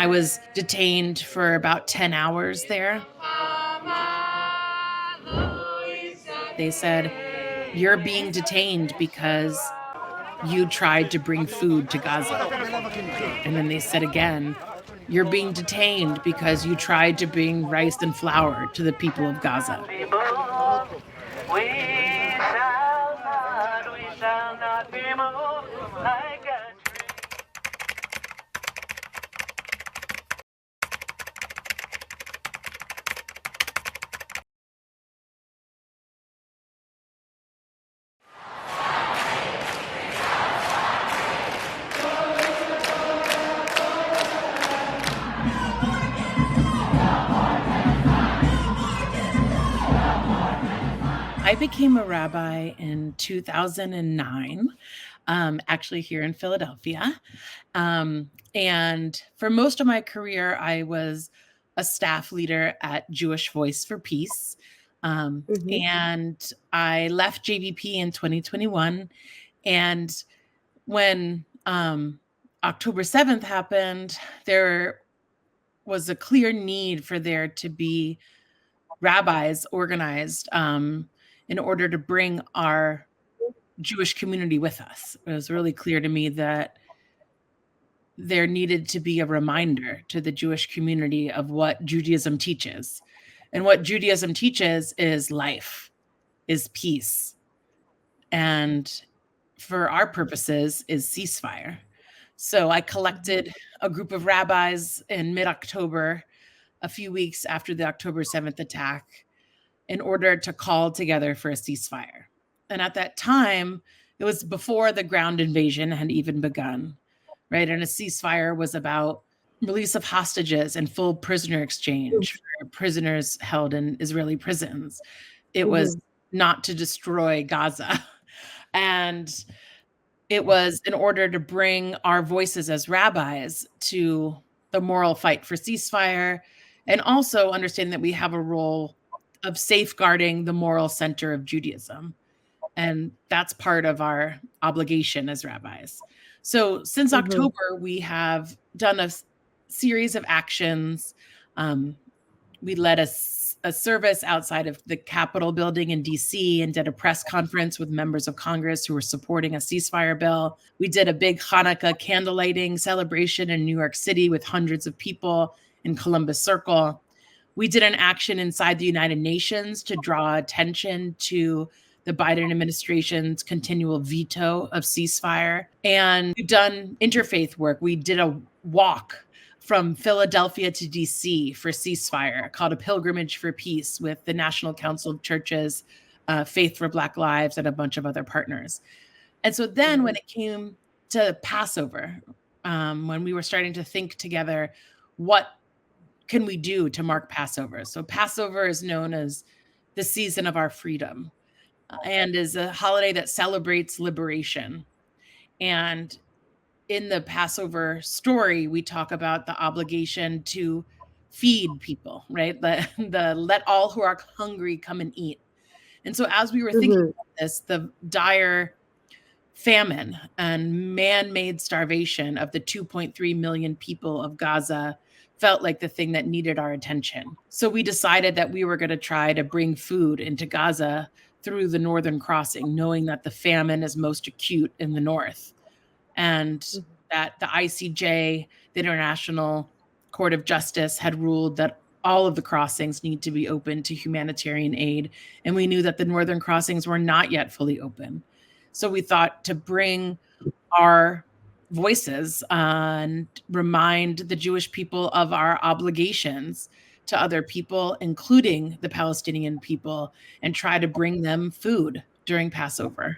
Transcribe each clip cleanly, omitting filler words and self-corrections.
I was detained for about 10 hours there. They said, "You're being detained because you tried to bring food to Gaza." And then they said again, "You're being detained because you tried to bring rice and flour to the people of Gaza." We shall not be moved like a tree. I became a rabbi in 2009, actually here in Philadelphia. And for most of my career, I was a staff leader at Jewish Voice for Peace. And I left JVP in 2021. And when October 7th happened, there was a clear need for there to be rabbis organized in order to bring our Jewish community with us. It was really clear to me that there needed to be a reminder to the Jewish community of what Judaism teaches. And what Judaism teaches is life, is peace, and for our purposes is ceasefire. So I collected a group of rabbis in mid-October, a few weeks after the October 7th attack, in order to call together for a ceasefire. And at that time, it was before the ground invasion had even begun, right? And a ceasefire was about release of hostages and full prisoner exchange for prisoners held in Israeli prisons. It was not to destroy Gaza. And it was in order to bring our voices as rabbis to the moral fight for ceasefire, and also understand that we have a role of safeguarding the moral center of Judaism. And that's part of our obligation as rabbis. So since October, we have done a series of actions. We led a service outside of the Capitol building in DC and did a press conference with members of Congress who were supporting a ceasefire bill. We did a big Hanukkah candle lighting celebration in New York City with hundreds of people in Columbus Circle. We did an action inside the United Nations to draw attention to the Biden administration's continual veto of ceasefire. And we've done interfaith work. We did a walk from Philadelphia to DC for ceasefire called A Pilgrimage for Peace with the National Council of Churches, Faith for Black Lives, and a bunch of other partners. And so then when it came to Passover, when we were starting to think together, what can we do to mark Passover? So Passover is known as the season of our freedom and is a holiday that celebrates liberation. And in the Passover story, we talk about the obligation to feed people, right? The let all who are hungry come and eat. And so as we were thinking about this, the dire famine and man-made starvation of the 2.3 million people of Gaza felt like the thing that needed our attention. So we decided that we were going to try to bring food into Gaza through the northern crossing, knowing that the famine is most acute in the north. And that the ICJ, the International Court of Justice, had ruled that all of the crossings need to be open to humanitarian aid. And we knew that the northern crossings were not yet fully open. So we thought to bring our voices and remind the Jewish people of our obligations to other people, including the Palestinian people, and try to bring them food during Passover.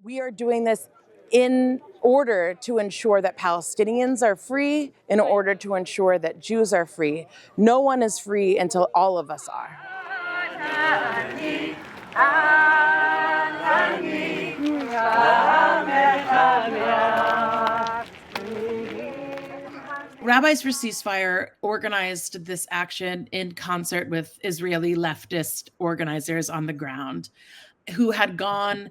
We are doing this in order to ensure that Palestinians are free, in order to ensure that Jews are free. No one is free until all of us are. Rabbis for Ceasefire organized this action in concert with Israeli leftist organizers on the ground who had gone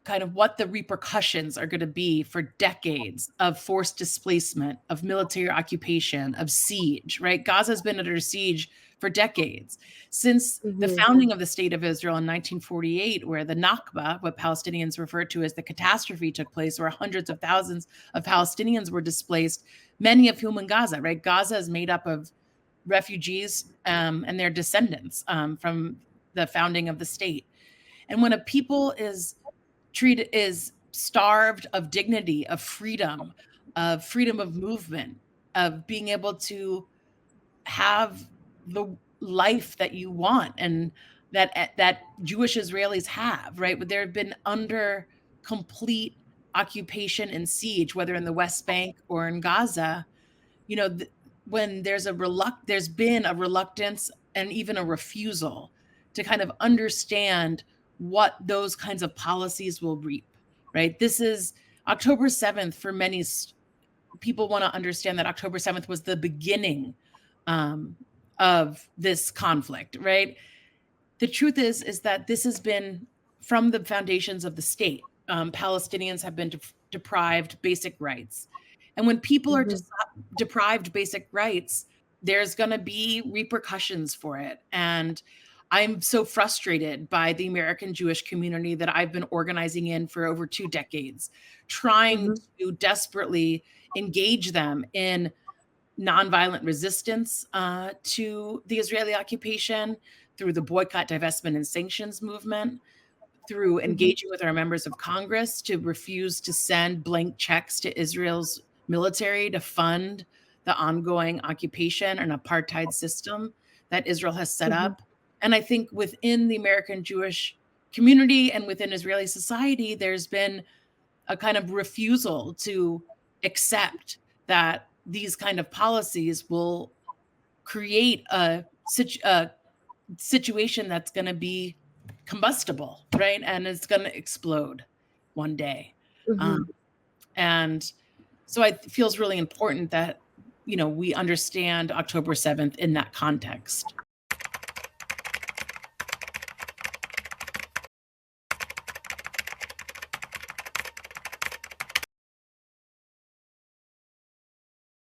kind of what the repercussions are going to be for decades of forced displacement, of military occupation, of siege, right? Gaza has been under siege for decades. Since the founding of the State of Israel in 1948, where the Nakba, what Palestinians refer to as the catastrophe, took place, where hundreds of thousands of Palestinians were displaced, many of whom in Gaza, right? Gaza is made up of refugees and their descendants from the founding of the state. And when a people is starved of dignity, of freedom of movement, of being able to have the life that you want and that Jewish Israelis have, right? But they've been under complete occupation and siege, whether in the West Bank or in Gaza. You know, when there's been a reluctance and even a refusal to kind of understand what those kinds of policies will reap, right? This is October 7th. For many people want to understand that October 7th was the beginning of this conflict, right? The truth is that this has been from the foundations of the state. Palestinians have been deprived basic rights. And when people are deprived basic rights, there's going to be repercussions for it. And I'm so frustrated by the American Jewish community that I've been organizing in for over 2 decades, trying to desperately engage them in nonviolent resistance to the Israeli occupation through the boycott, divestment, and sanctions movement, through engaging with our members of Congress to refuse to send blank checks to Israel's military to fund the ongoing occupation and apartheid system that Israel has set up. And I think within the American Jewish community and within Israeli society, there's been a kind of refusal to accept that these kind of policies will create a situation that's going to be combustible, right? And it's going to explode one day. And so it feels really important that, you know, we understand October 7th in that context.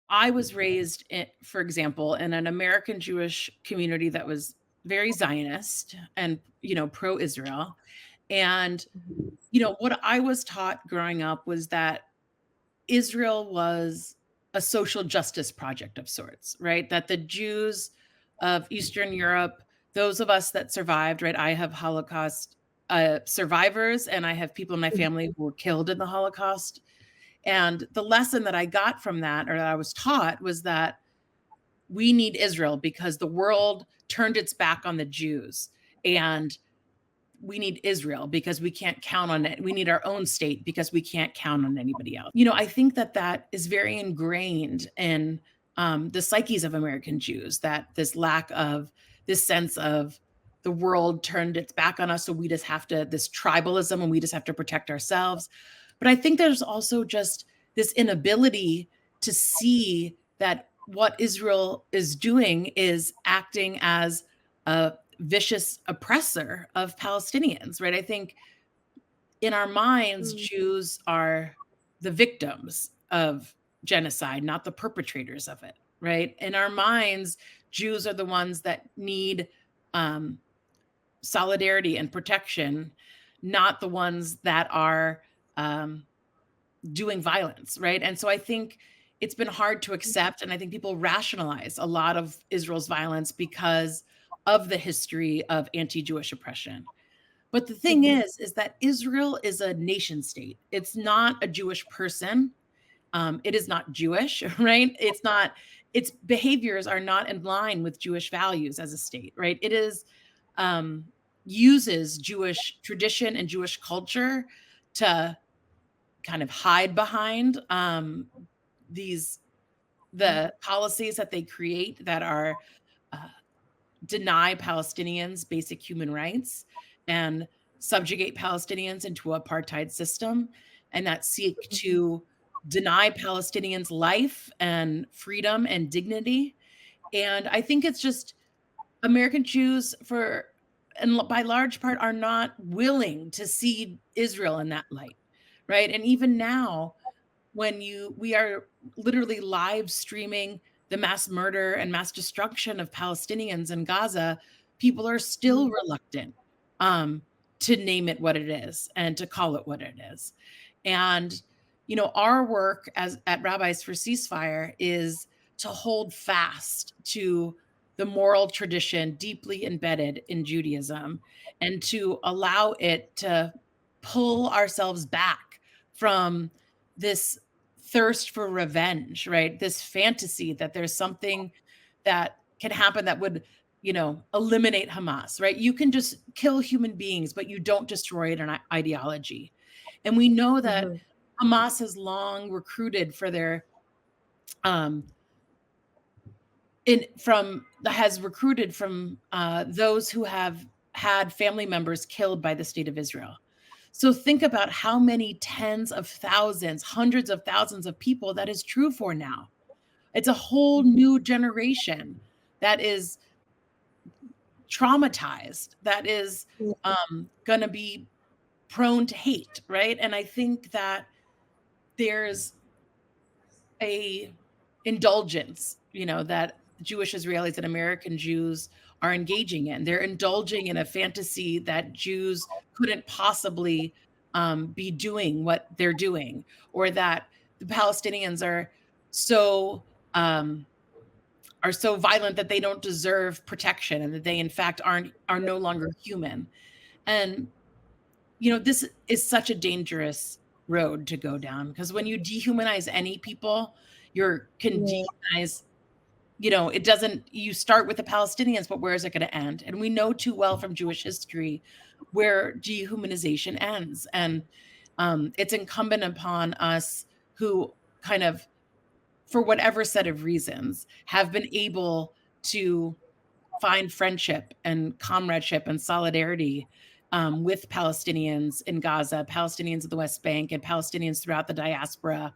I was raised, for example, in an American Jewish community that was very Zionist and, you know, pro-Israel. And, you know, what I was taught growing up was that Israel was a social justice project of sorts, right? That the Jews of Eastern Europe, those of us that survived, right? I have Holocaust survivors, and I have people in my family who were killed in the Holocaust. And the lesson that I got from that, or that I was taught, was that we need Israel because the world turned its back on the Jews. And we need Israel because we can't count on it. We need our own state because we can't count on anybody else. You know, I think that that is very ingrained in the psyches of American Jews, that this lack of this sense of the world turned its back on us. So we just have to, this tribalism, and we just have to protect ourselves. But I think there's also just this inability to see that what Israel is doing is acting as a vicious oppressor of Palestinians, right? I think in our minds, Jews are the victims of genocide, not the perpetrators of it, right? In our minds, Jews are the ones that need solidarity and protection, not the ones that are doing violence, right? And so I think it's been hard to accept, and I think people rationalize a lot of Israel's violence because of the history of anti-Jewish oppression. But the thing is that Israel is a nation state. It's not a Jewish person. It is not Jewish, right? It's not, its behaviors are not in line with Jewish values as a state, right? It is uses Jewish tradition and Jewish culture to kind of hide behind the policies that they create that are deny Palestinians basic human rights and subjugate Palestinians into an apartheid system, and that seek to deny Palestinians life and freedom and dignity. And I think it's just American Jews, for and by large part are not willing to see Israel in that light, right? And even now, when we are literally live streaming the mass murder and mass destruction of Palestinians in Gaza, people are still reluctant um, to name it what it is and to call it what it is. And our work as at Rabbis for Ceasefire is to hold fast to the moral tradition deeply embedded in Judaism and to allow it to pull ourselves back from this thirst for revenge, right? This fantasy that there's something that can happen that would, eliminate Hamas, right? You can just kill human beings, but you don't destroy an ideology. And we know that Mhm. Hamas has long recruited for their um in from has recruited from those who have had family members killed by the state of Israel. So think about how many tens of thousands, hundreds of thousands of people that is true for now. It's a whole new generation that is traumatized, that is going to be prone to hate, right? And I think that there's a indulgence, that Jewish Israelis and American Jews are engaging in. They're indulging in a fantasy that Jews couldn't possibly be doing what they're doing, or that the Palestinians so um, are so violent that they don't deserve protection, and that they in fact are no longer human. And this is such a dangerous road to go down, because when you dehumanize any people, you can Yeah. dehumanize, it doesn't, you start with the Palestinians, but where is it going to end? And we know too well from Jewish history where dehumanization ends. And it's incumbent upon us who kind of, for whatever set of reasons, have been able to find friendship and comradeship and solidarity with Palestinians in Gaza, Palestinians in the West Bank, and Palestinians throughout the diaspora,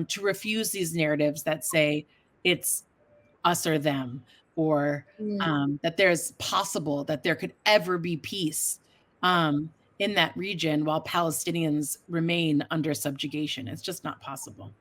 to refuse these narratives that say it's us or them, or Yeah. that there could ever be peace in that region while Palestinians remain under subjugation. It's just not possible.